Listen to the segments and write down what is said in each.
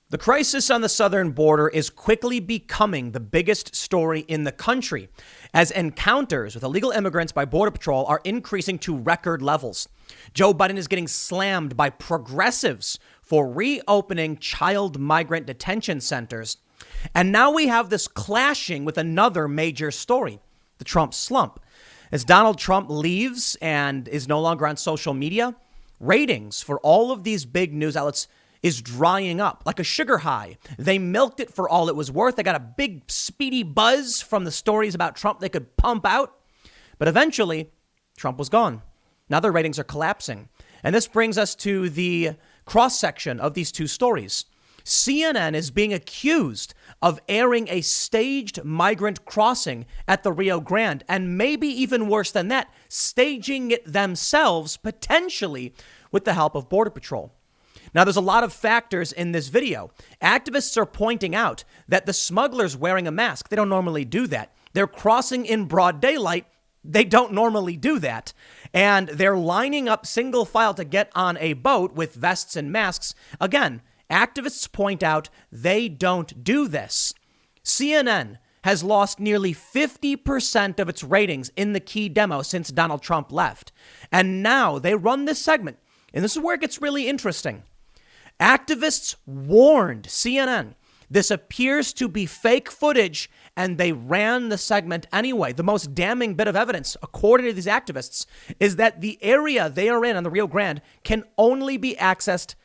The crisis on the southern border is quickly becoming the biggest story in the country as encounters with illegal immigrants by Border Patrol are increasing to record levels. Joe Biden is getting slammed by progressives for reopening child migrant detention centers. And now we have this clashing with another major story, the Trump slump. As Donald Trump leaves and is no longer on social media, ratings for all of these big news outlets is drying up like a sugar high. They milked it for all it was worth. They got a big speedy buzz from the stories about Trump they could pump out. But eventually, Trump was gone. Now their ratings are collapsing. And this brings us to the cross-section of these two stories. CNN is being accused of airing a staged migrant crossing at the Rio Grande, and maybe even worse than that, staging it themselves, potentially with the help of Border Patrol. Now, there's a lot of factors in this video. Activists are pointing out that the smugglers wearing a mask, they don't normally do that. They're crossing in broad daylight. They don't normally do that. And they're lining up single file to get on a boat with vests and masks. Again, activists point out they don't do this. CNN has lost nearly 50% of its ratings in the key demo since Donald Trump left. And now they run this segment. And this is where it gets really interesting. Activists warned CNN this appears to be fake footage, and they ran the segment anyway. The most damning bit of evidence, according to these activists, is that the area they are in on the Rio Grande can only be accessed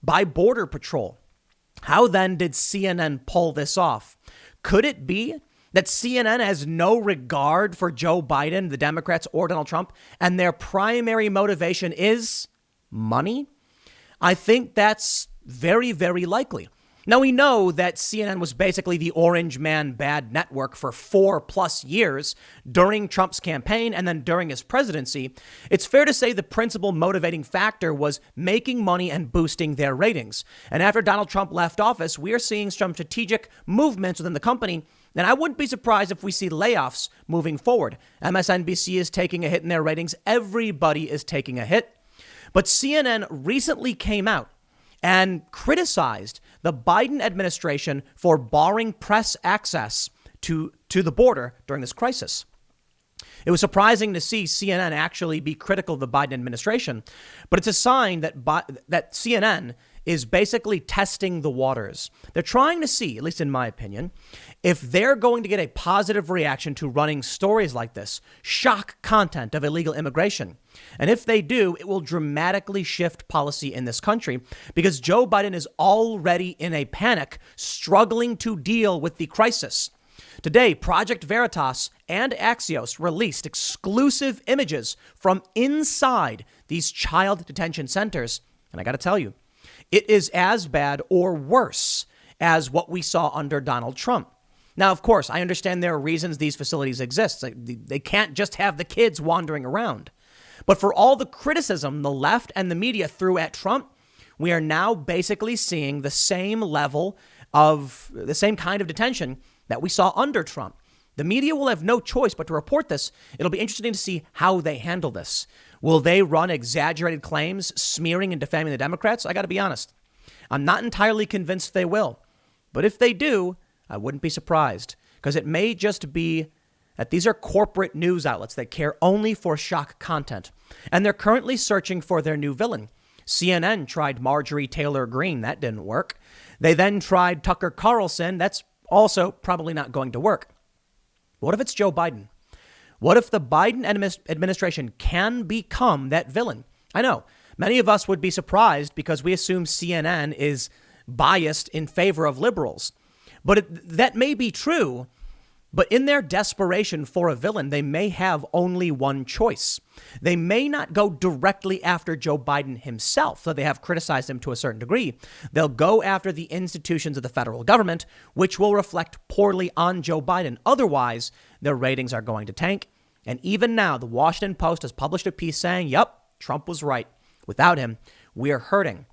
by Border Patrol. How then did CNN pull this off? Could it be that CNN has no regard for Joe Biden, the Democrats, or Donald Trump, and their primary motivation is money? I think that's very, very likely. Now, we know that CNN was basically the orange man bad network for 4+ years during Trump's campaign and then during his presidency. It's fair to say the principal motivating factor was making money and boosting their ratings. And after Donald Trump left office, we are seeing some strategic movements within the company. And I wouldn't be surprised if we see layoffs moving forward. MSNBC is taking a hit in their ratings. Everybody is taking a hit. But CNN recently came out and criticized the Biden administration for barring press access to the border during this crisis. It was surprising to see CNN actually be critical of the Biden administration, but it's a sign that CNN is basically testing the waters. They're trying to see, at least in my opinion, if they're going to get a positive reaction to running stories like this, shock content of illegal immigration. And if they do, it will dramatically shift policy in this country because Joe Biden is already in a panic, struggling to deal with the crisis. Today, Project Veritas and Axios released exclusive images from inside these child detention centers. And I got to tell you, it is as bad or worse as what we saw under Donald Trump. Now, of course, I understand there are reasons these facilities exist. They can't just have the kids wandering around. But for all the criticism the left and the media threw at Trump, we are now basically seeing the same level of the same kind of detention that we saw under Trump. The media will have no choice but to report this. It'll be interesting to see how they handle this. Will they run exaggerated claims, smearing and defaming the Democrats? I got to be honest. I'm not entirely convinced they will. But if they do, I wouldn't be surprised because it may just be that these are corporate news outlets that care only for shock content. And they're currently searching for their new villain. CNN tried Marjorie Taylor Greene. That didn't work. They then tried Tucker Carlson. That's also probably not going to work. What if it's Joe Biden? What if the Biden administration can become that villain? I know many of us would be surprised because we assume CNN is biased in favor of liberals. But that may be true. But in their desperation for a villain, they may have only one choice. They may not go directly after Joe Biden himself, though they have criticized him to a certain degree. They'll go after the institutions of the federal government, which will reflect poorly on Joe Biden. Otherwise, their ratings are going to tank. And even now, the Washington Post has published a piece saying, yep, Trump was right. Without him, we are hurting.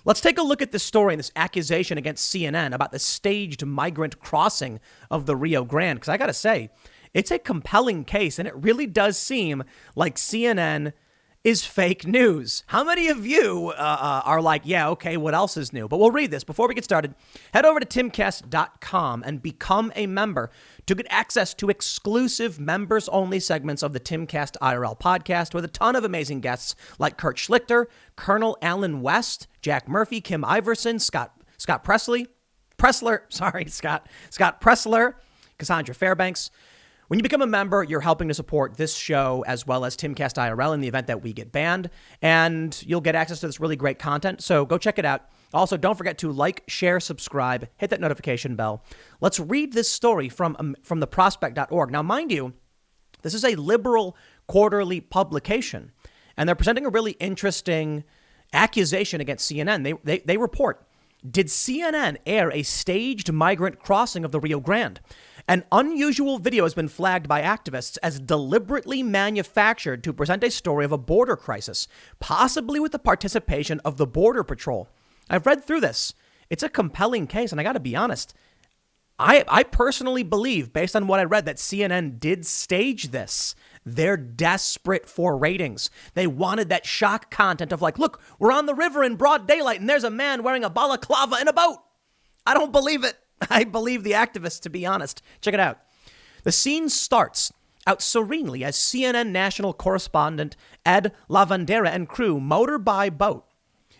Let's take a look at this story and this accusation against CNN about the staged migrant crossing of the Rio Grande. Because I got to say, it's a compelling case, and it really does seem like CNN is fake news. How many of you are like, yeah, okay, what else is new? But we'll read this. Before we get started, head over to timcast.com and become a member to get access to exclusive members-only segments of the Timcast IRL podcast with a ton of amazing guests like Kurt Schlichter, Colonel Alan West, Jack Murphy, Kim Iverson, Scott Pressler, Cassandra Fairbanks. When you become a member, you're helping to support this show as well as Timcast IRL in the event that we get banned, and you'll get access to this really great content. So go check it out. Also, don't forget to like, share, subscribe, hit that notification bell. Let's read this story from theprospect.org. Now, mind you, this is a liberal quarterly publication, and they're presenting a really interesting accusation against CNN. They report, did CNN air a staged migrant crossing of the Rio Grande? An unusual video has been flagged by activists as deliberately manufactured to present a story of a border crisis, possibly with the participation of the Border Patrol. I've read through this. It's a compelling case, and I got to be honest. I personally believe, based on what I read, that CNN did stage this. They're desperate for ratings. They wanted that shock content of like, look, we're on the river in broad daylight, and there's a man wearing a balaclava in a boat. I don't believe it. I believe the activists, to be honest. Check it out. The scene starts out serenely as CNN national correspondent Ed Lavandera and crew motor by boat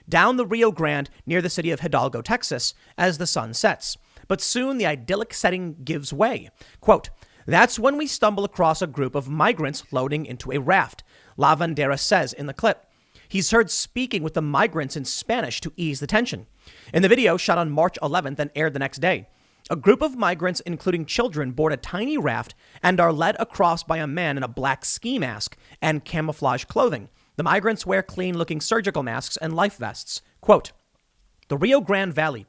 down the Rio Grande near the city of Hidalgo, Texas, as the sun sets. But soon the idyllic setting gives way. Quote, that's when we stumble across a group of migrants loading into a raft, Lavandera says in the clip. He's heard speaking with the migrants in Spanish to ease the tension. In the video, shot on March 11th and aired the next day, a group of migrants, including children, board a tiny raft and are led across by a man in a black ski mask and camouflage clothing. The migrants wear clean-looking surgical masks and life vests. Quote, the Rio Grande Valley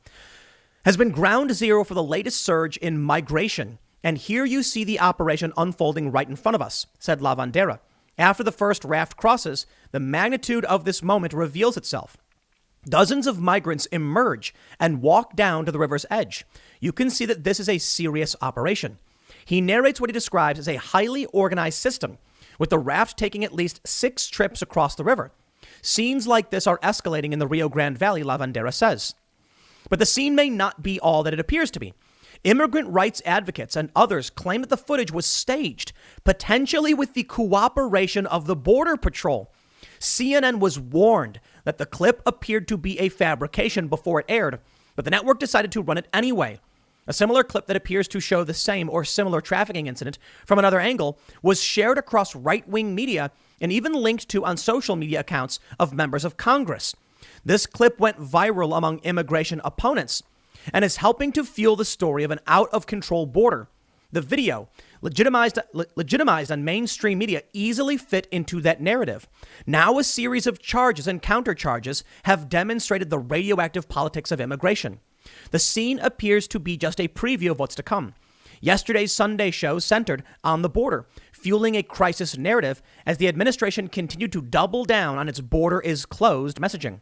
has been ground zero for the latest surge in migration, and here you see the operation unfolding right in front of us, said Lavandera. After the first raft crosses, the magnitude of this moment reveals itself. Dozens of migrants emerge and walk down to the river's edge. You can see that this is a serious operation. He narrates what he describes as a highly organized system, with the raft taking at least 6 trips across the river. Scenes like this are escalating in the Rio Grande Valley, Lavandera says. But the scene may not be all that it appears to be. Immigrant rights advocates and others claim that the footage was staged, potentially with the cooperation of the Border Patrol. CNN was warned that the clip appeared to be a fabrication before it aired, but the network decided to run it anyway. A similar clip that appears to show the same or similar trafficking incident from another angle was shared across right-wing media and even linked to on social media accounts of members of Congress. This clip went viral among immigration opponents and is helping to fuel the story of an out-of-control border. The video, legitimized on mainstream media, easily fit into that narrative. Now a series of charges and countercharges have demonstrated the radioactive politics of immigration. The scene appears to be just a preview of what's to come. Yesterday's Sunday show centered on the border, fueling a crisis narrative as the administration continued to double down on its border is closed messaging.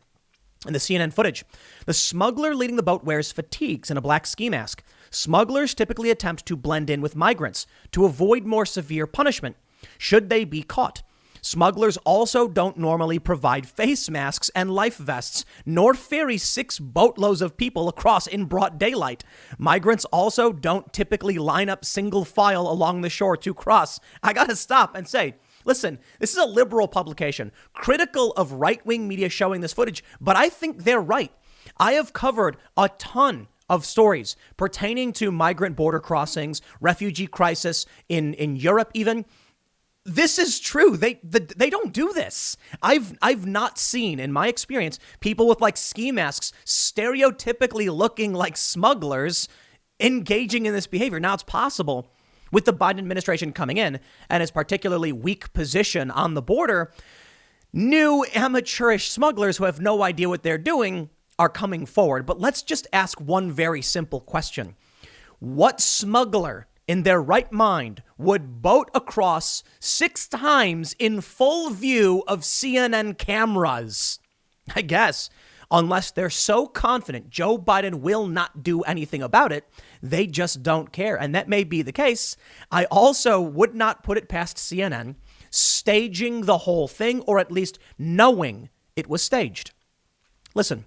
In the CNN footage, the smuggler leading the boat wears fatigues and a black ski mask. Smugglers typically attempt to blend in with migrants to avoid more severe punishment should they be caught. Smugglers also don't normally provide face masks and life vests, nor ferry 6 boatloads of people across in broad daylight. Migrants also don't typically line up single file along the shore to cross. I gotta stop and say, listen, this is a liberal publication, critical of right-wing media showing this footage, but I think they're right. I have covered a ton of stories pertaining to migrant border crossings, refugee crisis in Europe even. This is true. They don't do this. I've not seen, in my experience, people with like ski masks stereotypically looking like smugglers engaging in this behavior. Now, it's possible with the Biden administration coming in and its particularly weak position on the border, new amateurish smugglers who have no idea what they're doing are coming forward. But let's just ask one very simple question. What smuggler in their right mind would boat across 6 times in full view of CNN cameras? I guess, unless they're so confident Joe Biden will not do anything about it, they just don't care. And that may be the case. I also would not put it past CNN staging the whole thing, or at least knowing it was staged. Listen,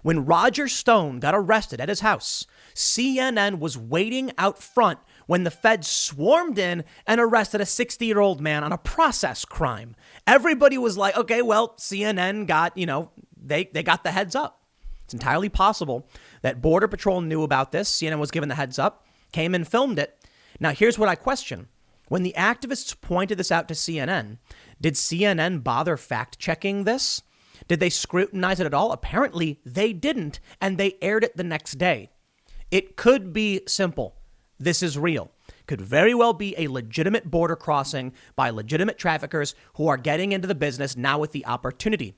when Roger Stone got arrested at his house, CNN was waiting out front when the feds swarmed in and arrested a 60-year-old man on a process crime. Everybody was like, okay, well, CNN got, they got the heads up. It's entirely possible that Border Patrol knew about this. CNN was given the heads up, came and filmed it. Now, here's what I question. When the activists pointed this out to CNN, did CNN bother fact-checking this? Did they scrutinize it at all? Apparently, they didn't, and they aired it the next day. It could be simple. This is real. Could very well be a legitimate border crossing by legitimate traffickers who are getting into the business now with the opportunity.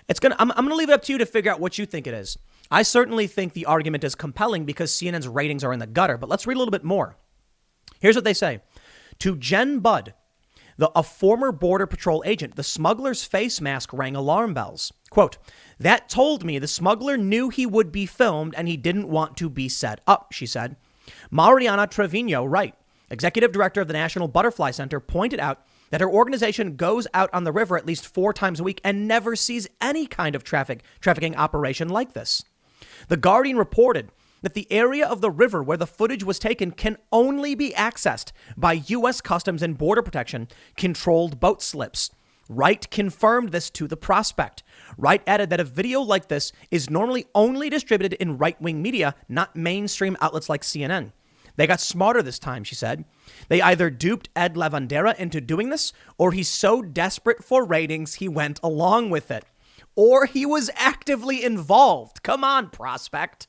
I'm going to leave it up to you to figure out what you think it is. I certainly think the argument is compelling because CNN's ratings are in the gutter, but let's read a little bit more. Here's what they say. To Jen Budd, a former Border Patrol agent, the smuggler's face mask rang alarm bells. Quote, that told me the smuggler knew he would be filmed and he didn't want to be set up, she said. Mariana Trevino Wright, executive director of the National Butterfly Center, pointed out that her organization goes out on the river at least 4 times a week and never sees any kind of trafficking operation like this. The Guardian reported that the area of the river where the footage was taken can only be accessed by U.S. Customs and Border Protection controlled boat slips. Wright confirmed this to the Prospect. Wright added that a video like this is normally only distributed in right-wing media, not mainstream outlets like CNN. They got smarter this time, she said. They either duped Ed Lavandera into doing this, or he's so desperate for ratings he went along with it. Or he was actively involved. Come on, Prospect.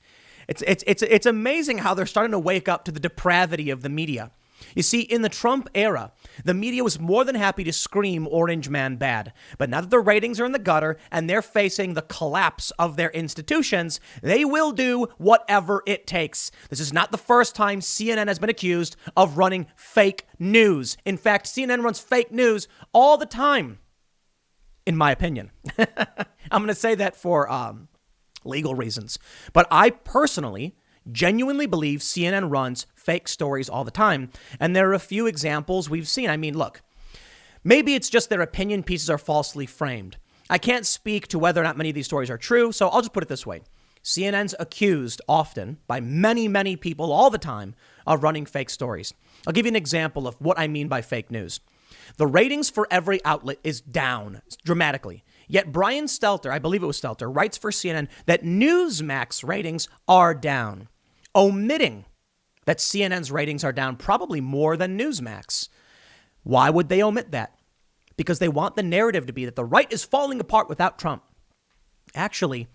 It's amazing how they're starting to wake up to the depravity of the media. You see, in the Trump era, the media was more than happy to scream Orange Man bad. But now that the ratings are in the gutter and they're facing the collapse of their institutions, they will do whatever it takes. This is not the first time CNN has been accused of running fake news. In fact, CNN runs fake news all the time, in my opinion. I'm going to say that for legal reasons. But I personally genuinely believe CNN runs fake stories all the time. And there are a few examples we've seen. I mean, look, maybe it's just their opinion pieces are falsely framed. I can't speak to whether or not many of these stories are true, so I'll just put it this way. CNN's accused often by many, many people all the time of running fake stories. I'll give you an example of what I mean by fake news. The ratings for every outlet is down dramatically. Yet Brian Stelter, I believe it was Stelter, writes for CNN that Newsmax ratings are down, omitting that CNN's ratings are down probably more than Newsmax. Why would they omit that? Because they want the narrative to be that the right is falling apart without Trump. Actually,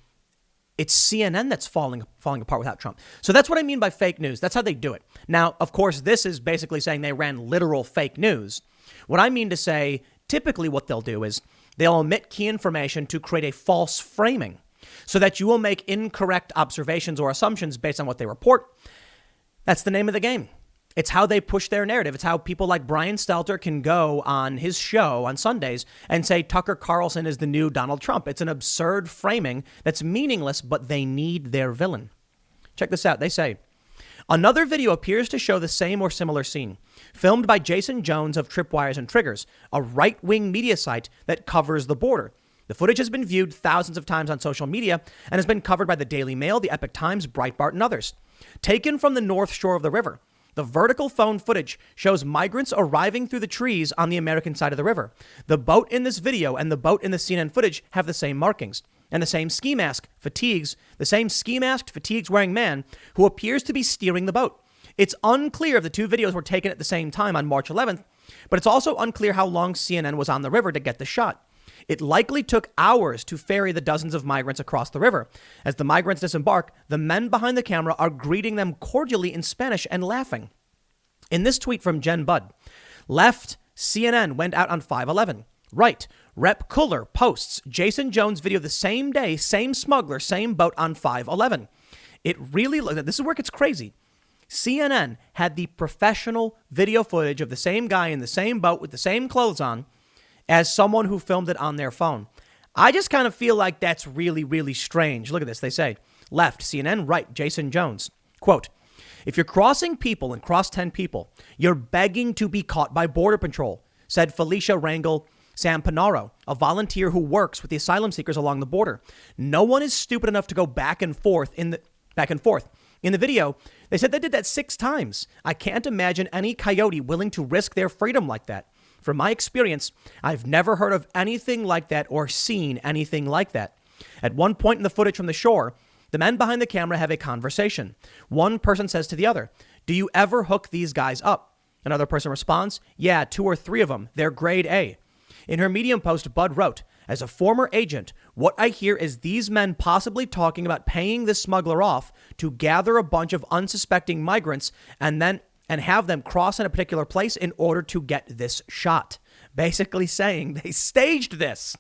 it's CNN that's falling apart without Trump. So that's what I mean by fake news. That's how they do it. Now, of course, this is basically saying they ran literal fake news. What I mean to say, typically what they'll do is they'll omit key information to create a false framing so that you will make incorrect observations or assumptions based on what they report. That's the name of the game. It's how they push their narrative. It's how people like Brian Stelter can go on his show on Sundays and say Tucker Carlson is the new Donald Trump. It's an absurd framing that's meaningless, but they need their villain. Check this out. They say, another video appears to show the same or similar scene, filmed by Jason Jones of Tripwires and Triggers, a right-wing media site that covers the border. The footage has been viewed thousands of times on social media and has been covered by the Daily Mail, the Epoch Times, Breitbart, and others. Taken from the north shore of the river, the vertical phone footage shows migrants arriving through the trees on the American side of the river. The boat in this video and the boat in the CNN footage have the same markings and the same ski masked fatigues wearing man who appears to be steering the boat. It's unclear if the two videos were taken at the same time on March 11th, but it's also unclear how long CNN was on the river to get the shot. It likely took hours to ferry the dozens of migrants across the river. As the migrants disembark, the men behind the camera are greeting them cordially in Spanish and laughing. In this tweet from Jen Budd, left, CNN went out on 5/11. Right, Rep. Kuller posts Jason Jones video the same day, same smuggler, same boat on 5/11. It really, this is where it gets crazy. CNN had the professional video footage of the same guy in the same boat with the same clothes on as someone who filmed it on their phone. I just kind of feel like that's really, really strange. Look at this. They say, left, CNN, right, Jason Jones. Quote, if you're crossing people and cross 10 people, you're begging to be caught by Border Patrol. said Felicia Rangel Sampanaro, a volunteer who works with the asylum seekers along the border. No one is stupid enough to go back and forth. In the video, they said they did that 6 times. I can't imagine any coyote willing to risk their freedom like that. From my experience, I've never heard of anything like that or seen anything like that. At one point in the footage from the shore, the men behind the camera have a conversation. One person says to the other, "Do you ever hook these guys up?" Another person responds, "Yeah, 2 or 3 of them. They're grade A." In her Medium post, Bud wrote, "As a former agent, what I hear is these men possibly talking about paying this smuggler off to gather a bunch of unsuspecting migrants and have them cross in a particular place in order to get this shot." Basically saying they staged this.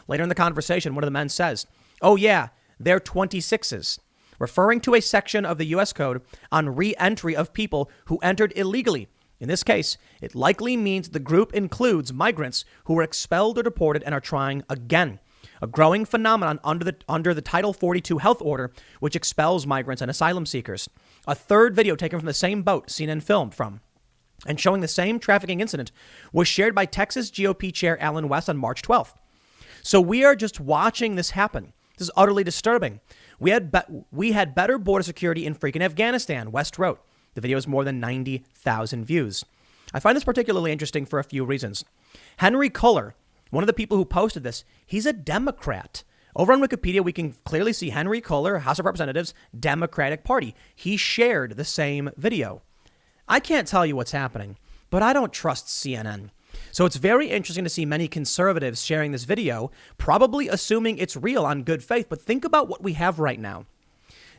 Later in the conversation, one of the men says, "Oh yeah, they're 26s," referring to a section of the U.S. Code on re-entry of people who entered illegally. In this case, it likely means the group includes migrants who were expelled or deported and are trying again. A growing phenomenon under the Title 42 health order, which expels migrants and asylum seekers. A third video taken from the same boat CNN filmed from and showing the same trafficking incident was shared by Texas GOP Chair Alan West on March 12th. So we are just watching this happen. This is utterly disturbing. We had better border security in freaking Afghanistan, West wrote. The video has more than 90,000 views. I find this particularly interesting for a few reasons. Henry Culler, one of the people who posted this, he's a Democrat. Over on Wikipedia, we can clearly see Henry Culler, House of Representatives, Democratic Party. He shared the same video. I can't tell you what's happening, but I don't trust CNN. So it's very interesting to see many conservatives sharing this video, probably assuming it's real on good faith. But think about what we have right now.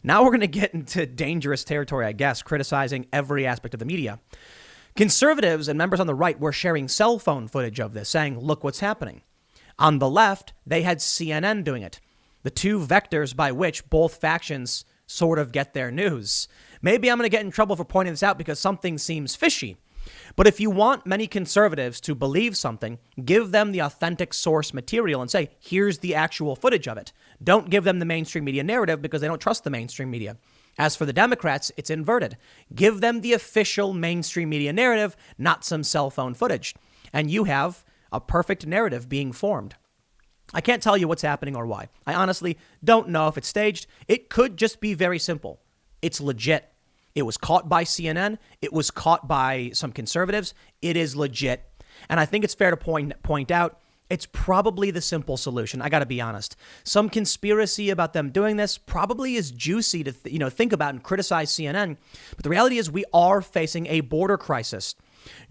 Now we're going to get into dangerous territory, I guess, criticizing every aspect of the media. Conservatives and members on the right were sharing cell phone footage of this, saying, look what's happening. On the left, they had CNN doing it. The two vectors by which both factions sort of get their news. Maybe I'm going to get in trouble for pointing this out because something seems fishy. But if you want many conservatives to believe something, give them the authentic source material and say, here's the actual footage of it. Don't give them the mainstream media narrative because they don't trust the mainstream media. As for the Democrats, it's inverted. Give them the official mainstream media narrative, not some cell phone footage. And you have a perfect narrative being formed. I can't tell you what's happening or why. I honestly don't know if it's staged. It could just be very simple. It's legit. It was caught by CNN. It was caught by some conservatives. It is legit. And I think it's fair to point out it's probably the simple solution. I got to be honest. Some conspiracy about them doing this probably is juicy to think about and criticize CNN. But the reality is we are facing a border crisis.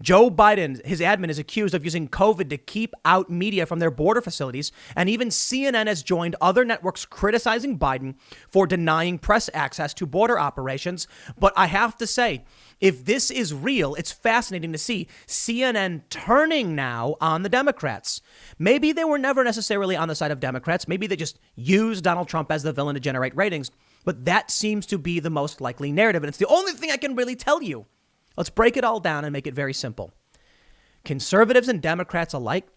Joe Biden, his admin, is accused of using COVID to keep out media from their border facilities. And even CNN has joined other networks criticizing Biden for denying press access to border operations. But I have to say, if this is real, it's fascinating to see CNN turning now on the Democrats. Maybe they were never necessarily on the side of Democrats. Maybe they just used Donald Trump as the villain to generate ratings. But that seems to be the most likely narrative. And it's the only thing I can really tell you. Let's break it all down and make it very simple. Conservatives and Democrats alike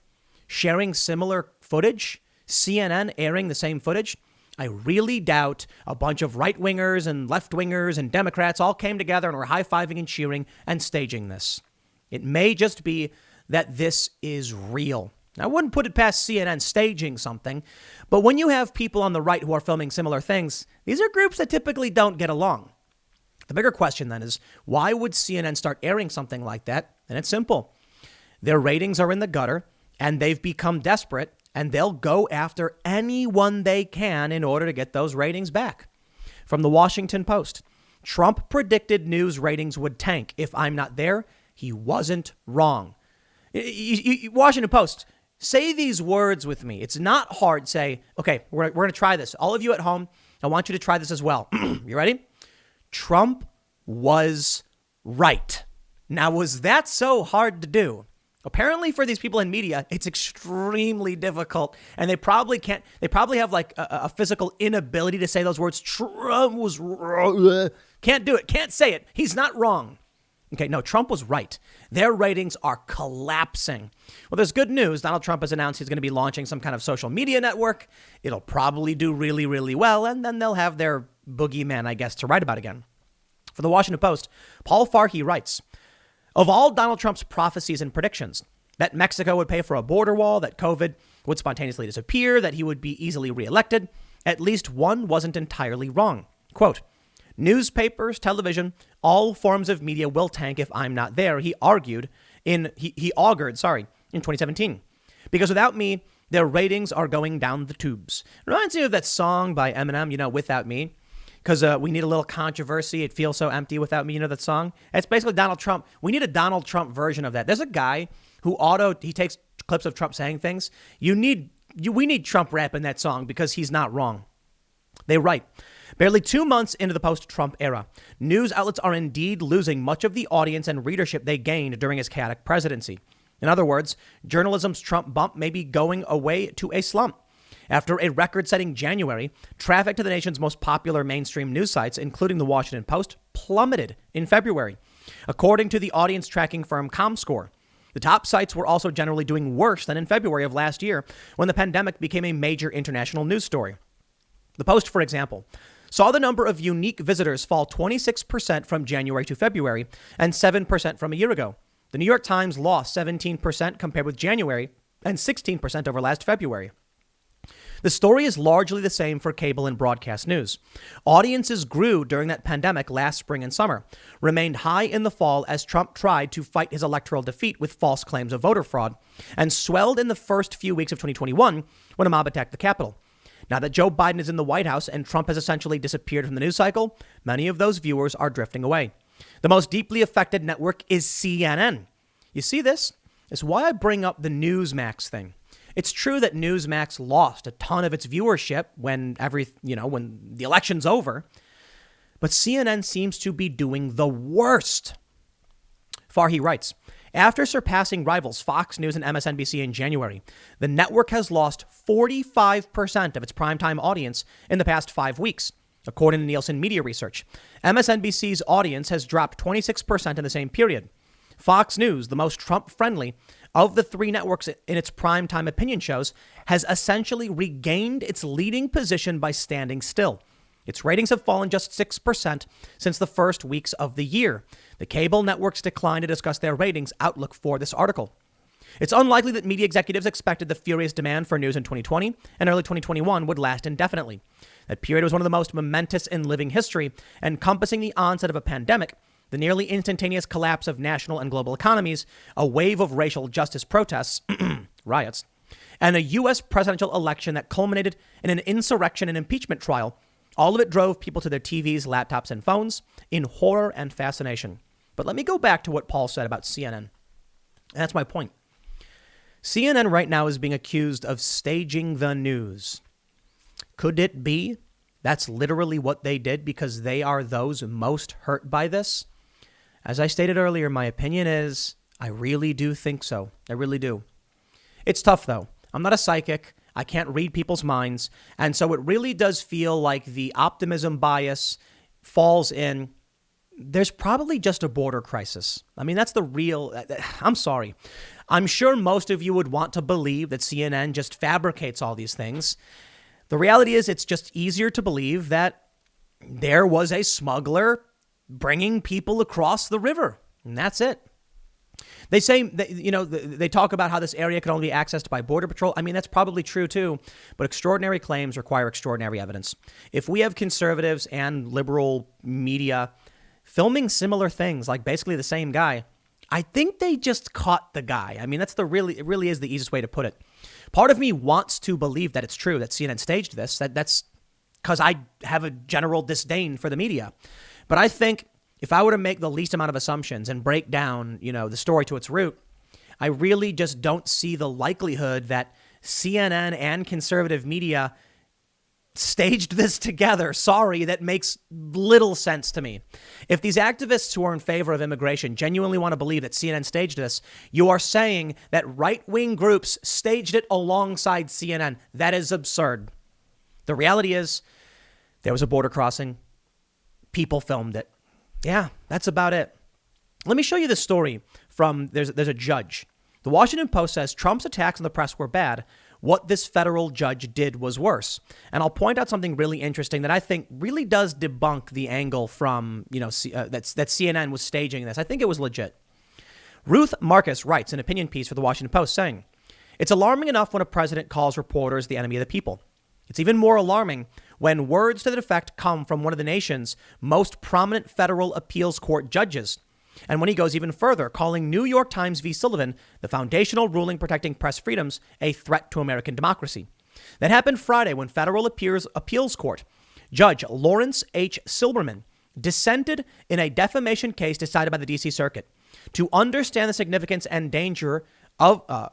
sharing similar footage, CNN airing the same footage. I really doubt a bunch of right-wingers and left-wingers and Democrats all came together and were high-fiving and cheering and staging this. It may just be that this is real. I wouldn't put it past CNN staging something, but when you have people on the right who are filming similar things, these are groups that typically don't get along. The bigger question then is, why would CNN start airing something like that? And it's simple. Their ratings are in the gutter and they've become desperate and they'll go after anyone they can in order to get those ratings back. From the Washington Post, Trump predicted news ratings would tank. If I'm not there, he wasn't wrong. Washington Post, say these words with me. It's not hard. Say, okay, we're going to try this. All of you at home, I want you to try this as well. You ready? Trump was right. Now, was that so hard to do? Apparently for these people in media, it's extremely difficult. And they probably can't. They probably have like a physical inability to say those words. Trump was wrong. Can't do it. Can't say it. He's not wrong. Okay, no, Trump was right. Their ratings are collapsing. Well, there's good news. Donald Trump has announced he's going to be launching some kind of social media network. It'll probably do really, really well. And then they'll have their boogeyman, I guess, to write about again. For the Washington Post, Paul Farhi writes, of all Donald Trump's prophecies and predictions, that Mexico would pay for a border wall, that COVID would spontaneously disappear, that he would be easily reelected. At least one wasn't entirely wrong. Quote, newspapers, television, all forms of media will tank if I'm not there, he augured in 2017. Because without me, their ratings are going down the tubes. Reminds me of that song by Eminem, Without Me. Because we need a little controversy. It feels so empty without me. You know that song? It's basically Donald Trump. We need a Donald Trump version of that. There's a guy who he takes clips of Trump saying things. We need Trump rap in that song because he's not wrong. They write, barely 2 months into the post-Trump era, news outlets are indeed losing much of the audience and readership they gained during his chaotic presidency. In other words, journalism's Trump bump may be going away to a slump. After a record-setting January, traffic to the nation's most popular mainstream news sites, including the Washington Post, plummeted in February. According to the audience tracking firm ComScore, the top sites were also generally doing worse than in February of last year when the pandemic became a major international news story. The Post, for example, saw the number of unique visitors fall 26% from January to February and 7% from a year ago. The New York Times lost 17% compared with January and 16% over last February. The story is largely the same for cable and broadcast news. Audiences grew during that pandemic last spring and summer, remained high in the fall as Trump tried to fight his electoral defeat with false claims of voter fraud, and swelled in the first few weeks of 2021 when a mob attacked the Capitol. Now that Joe Biden is in the White House and Trump has essentially disappeared from the news cycle, many of those viewers are drifting away. The most deeply affected network is CNN. You see this? It's why I bring up the Newsmax thing. It's true that Newsmax lost a ton of its viewership when the election's over, but CNN seems to be doing the worst. Farhi writes, after surpassing rivals Fox News and MSNBC in January, the network has lost 45% of its primetime audience in the past 5 weeks, according to Nielsen Media Research. MSNBC's audience has dropped 26% in the same period. Fox News, the most Trump-friendly of the three networks in its primetime opinion shows, has essentially regained its leading position by standing still. Its ratings have fallen just 6% since the first weeks of the year. The cable networks declined to discuss their ratings outlook for this article. It's unlikely that media executives expected the furious demand for news in 2020 and early 2021 would last indefinitely. That period was one of the most momentous in living history, encompassing the onset of a pandemic, the nearly instantaneous collapse of national and global economies, a wave of racial justice protests, riots, and a U.S. presidential election that culminated in an insurrection and impeachment trial. All of it drove people to their TVs, laptops, and phones in horror and fascination. But let me go back to what Paul said about CNN. And that's my point. CNN right now is being accused of staging the news. Could it be that's literally what they did because they are those most hurt by this? As I stated earlier, my opinion is I really do think so. I really do. It's tough, though. I'm not a psychic. I can't read people's minds. And so it really does feel like the optimism bias falls in. There's probably just a border crisis. I mean, that's the real. I'm sorry. I'm sure most of you would want to believe that CNN just fabricates all these things. The reality is it's just easier to believe that there was a smuggler bringing people across the river. And that's it. They say, that, they talk about how this area could only be accessed by Border Patrol. I mean, that's probably true, too. But extraordinary claims require extraordinary evidence. If we have conservatives and liberal media filming similar things, like basically the same guy, I think they just caught the guy. I mean, it really is the easiest way to put it. Part of me wants to believe that it's true that CNN staged this. That's because I have a general disdain for the media. But I think if I were to make the least amount of assumptions and break down, the story to its root, I really just don't see the likelihood that CNN and conservative media staged this together. Sorry, that makes little sense to me. If these activists who are in favor of immigration genuinely want to believe that CNN staged this, you are saying that right-wing groups staged it alongside CNN. That is absurd. The reality is there was a border crossing. People filmed it. Yeah, that's about it. Let me show you this story from, there's a judge. The Washington Post says Trump's attacks on the press were bad. What this federal judge did was worse. And I'll point out something really interesting that I think really does debunk the angle from, that CNN was staging this. I think it was legit. Ruth Marcus writes an opinion piece for the Washington Post saying, "It's alarming enough when a president calls reporters the enemy of the people. It's even more alarming when words to that effect come from one of the nation's most prominent federal appeals court judges. And when he goes even further, calling New York Times v. Sullivan, the foundational ruling protecting press freedoms, a threat to American democracy." That happened Friday when federal appeals court Judge Lawrence H. Silberman dissented in a defamation case decided by the D.C. Circuit. To understand the significance and danger of the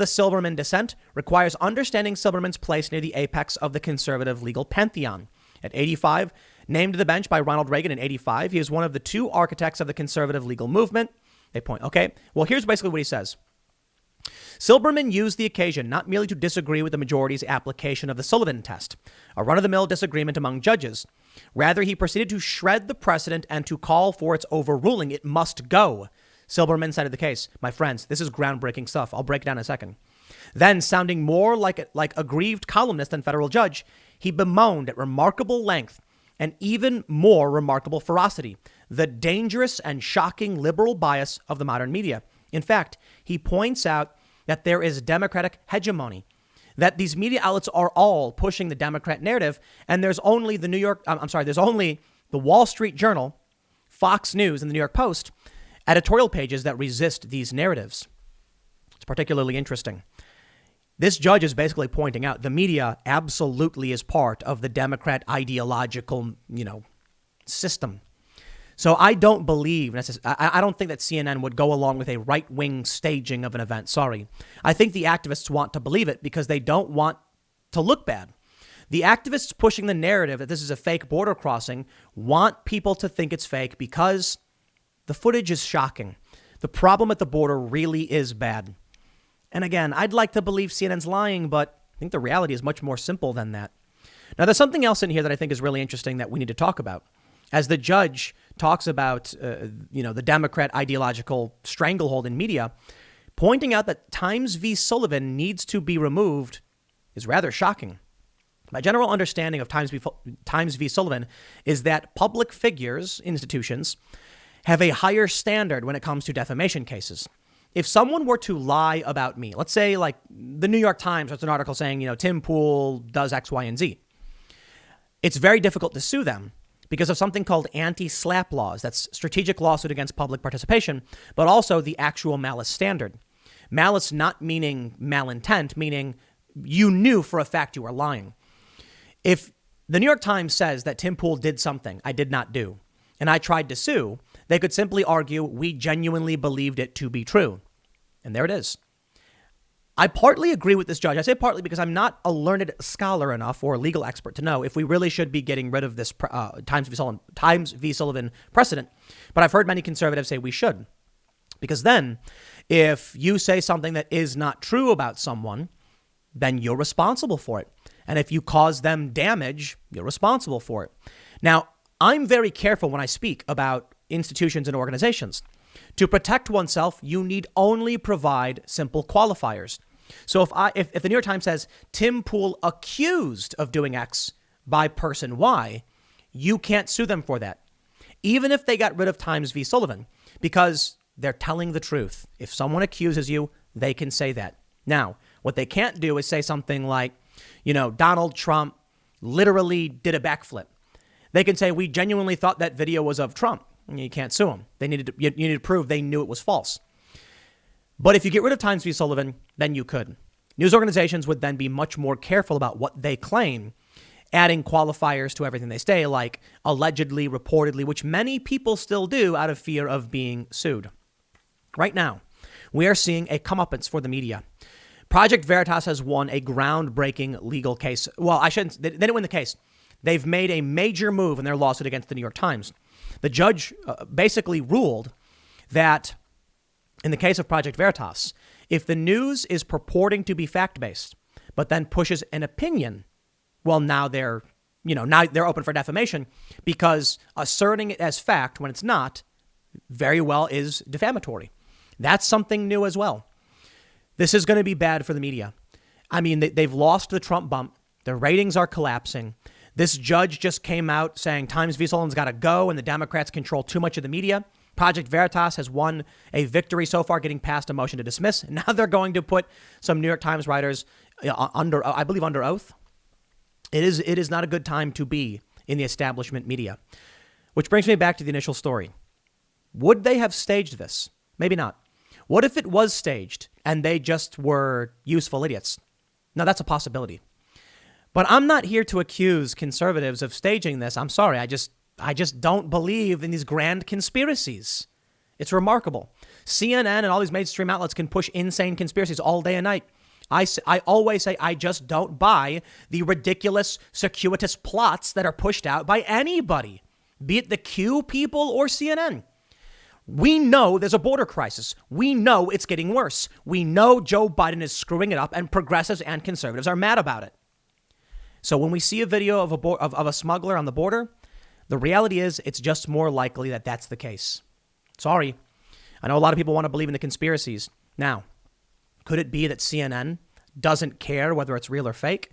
Silberman dissent requires understanding Silberman's place near the apex of the conservative legal pantheon. At 85, named to the bench by Ronald Reagan in 85, he is one of the two architects of the conservative legal movement. They point, okay, well, here's basically what he says. Silberman used the occasion not merely to disagree with the majority's application of the Sullivan test, a run-of-the-mill disagreement among judges. Rather, he proceeded to shred the precedent and to call for its overruling. It must go. Silberman cited the case. My friends, this is groundbreaking stuff. I'll break it down in a second. Then, sounding more like a aggrieved columnist than federal judge, he bemoaned at remarkable length and even more remarkable ferocity the dangerous and shocking liberal bias of the modern media. In fact, he points out that there is Democratic hegemony, that these media outlets are all pushing the Democrat narrative, and there's only there's only the Wall Street Journal, Fox News, and the New York Post editorial pages that resist these narratives. It's particularly interesting. This judge is basically pointing out the media absolutely is part of the Democrat ideological, system. So I don't believe, I don't think that CNN would go along with a right-wing staging of an event. Sorry. I think the activists want to believe it because they don't want to look bad. The activists pushing the narrative that this is a fake border crossing want people to think it's fake because the footage is shocking. The problem at the border really is bad. And again, I'd like to believe CNN's lying, but I think the reality is much more simple than that. Now, there's something else in here that I think is really interesting that we need to talk about. As the judge talks about, the Democrat ideological stranglehold in media, pointing out that Times v. Sullivan needs to be removed is rather shocking. My general understanding of Times v. Sullivan is that public figures, institutions, have a higher standard when it comes to defamation cases. If someone were to lie about me, let's say like the New York Times writes an article saying, Tim Pool does X, Y, and Z. It's very difficult to sue them because of something called anti-SLAPP laws. That's strategic lawsuit against public participation, but also the actual malice standard. Malice not meaning malintent, meaning you knew for a fact you were lying. If the New York Times says that Tim Pool did something I did not do, and I tried to sue, they could simply argue we genuinely believed it to be true. And there it is. I partly agree with this judge. I say partly because I'm not a learned scholar enough or a legal expert to know if we really should be getting rid of this Times v. Sullivan precedent. But I've heard many conservatives say we should. Because then if you say something that is not true about someone, then you're responsible for it. And if you cause them damage, you're responsible for it. Now, I'm very careful when I speak about institutions and organizations. To protect oneself, you need only provide simple qualifiers. So if the New York Times says Tim Pool accused of doing X by person Y, you can't sue them for that. Even if they got rid of Times v. Sullivan, because they're telling the truth. If someone accuses you, they can say that. Now, what they can't do is say something like, Donald Trump literally did a backflip. They can say, we genuinely thought that video was of Trump. You can't sue them. You need to prove they knew it was false. But if you get rid of Times v. Sullivan, then you could. News organizations would then be much more careful about what they claim, adding qualifiers to everything they say, like allegedly, reportedly, which many people still do out of fear of being sued. Right now, we are seeing a comeuppance for the media. Project Veritas has won a groundbreaking legal case. Well, they didn't win the case. They've made a major move in their lawsuit against the New York Times. The judge basically ruled that in the case of Project Veritas, if the news is purporting to be fact-based, but then pushes an opinion, well, now they're open for defamation because asserting it as fact when it's not very well is defamatory. That's something new as well. This is going to be bad for the media. I mean, they've lost the Trump bump. Their ratings are collapsing. This judge just came out saying Times v. Sullivan's got to go and the Democrats control too much of the media. Project Veritas has won a victory so far, getting past a motion to dismiss. Now they're going to put some New York Times writers under oath. It is not a good time to be in the establishment media. Which brings me back to the initial story. Would they have staged this? Maybe not. What if it was staged and they just were useful idiots? Now, that's a possibility. But I'm not here to accuse conservatives of staging this. I'm sorry. I just don't believe in these grand conspiracies. It's remarkable. CNN and all these mainstream outlets can push insane conspiracies all day and night. I always say I just don't buy the ridiculous, circuitous plots that are pushed out by anybody, be it the Q people or CNN. We know there's a border crisis. We know it's getting worse. We know Joe Biden is screwing it up, and progressives and conservatives are mad about it. So when we see a video of a smuggler on the border, the reality is it's just more likely that that's the case. Sorry. I know a lot of people want to believe in the conspiracies. Now, could it be that CNN doesn't care whether it's real or fake?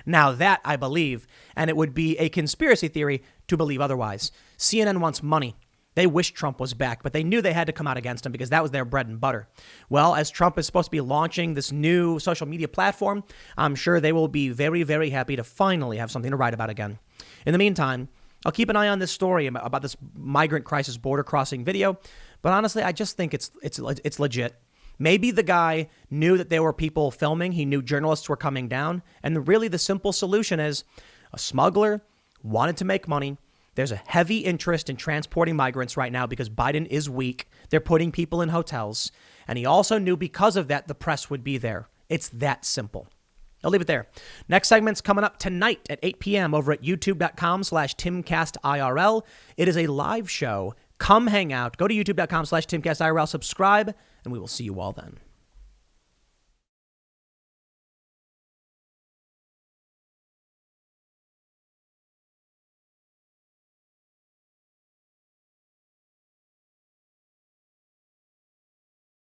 Now that I believe, and it would be a conspiracy theory to believe otherwise. CNN wants money. They wish Trump was back, but they knew they had to come out against him because that was their bread and butter. Well, as Trump is supposed to be launching this new social media platform, I'm sure they will be very, very happy to finally have something to write about again. In the meantime, I'll keep an eye on this story about this migrant crisis border crossing video. But honestly, I just think it's legit. Maybe the guy knew that there were people filming. He knew journalists were coming down. And really the simple solution is a smuggler wanted to make money. There's a heavy interest in transporting migrants right now because Biden is weak. They're putting people in hotels. And he also knew because of that, the press would be there. It's that simple. I'll leave it there. Next segment's coming up tonight at 8 p.m. over at youtube.com/TimCastIRL. It is a live show. Come hang out. Go to youtube.com/TimCastIRL. Subscribe, and we will see you all then.